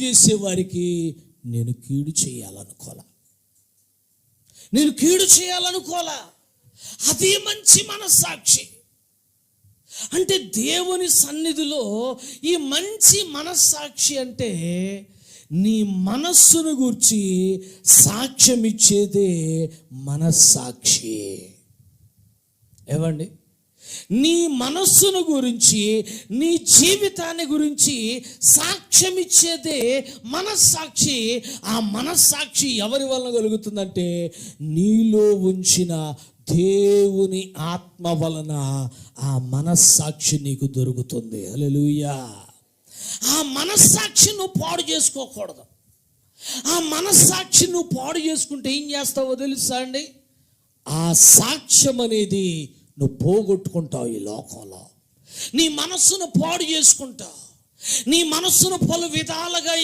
చేసేవారికి నేను కీడు చేయాలనుకోలా. అది మంచి మనస్సాక్షి. అంటే దేవుని సన్నిధిలో ఈ మంచి మనస్సాక్షి అంటే నీ మనస్సును గూర్చి సాక్ష్యం ఇచ్చేదే మనస్సాక్షి. ఏవండి, నీ మనస్సును గురించి, నీ జీవితాన్ని గురించి సాక్ష్యం ఇచ్చేదే మనస్సాక్షి. ఆ మనస్సాక్షి ఎవరి వలన కలుగుతుందంటే నీలో ఉంచిన దేవుని ఆత్మ వలన ఆ మనస్సాక్షి నీకు దొరుకుతుంది. హల్లెలూయా. ఆ మనస్సాక్షి నువ్వు పాడు చేసుకోకూడదు. ఆ మనస్సాక్షి నువ్వు పాడు చేసుకుంటే ఏం చేస్తావో తెలుసా అండి? ఆ సాక్ష్యం అనేది నువ్వు పోగొట్టుకుంటావు. ఈ లోకంలో నీ మనస్సును పాడు చేసుకుంటావు. నీ మనస్సును పలు విధాలుగా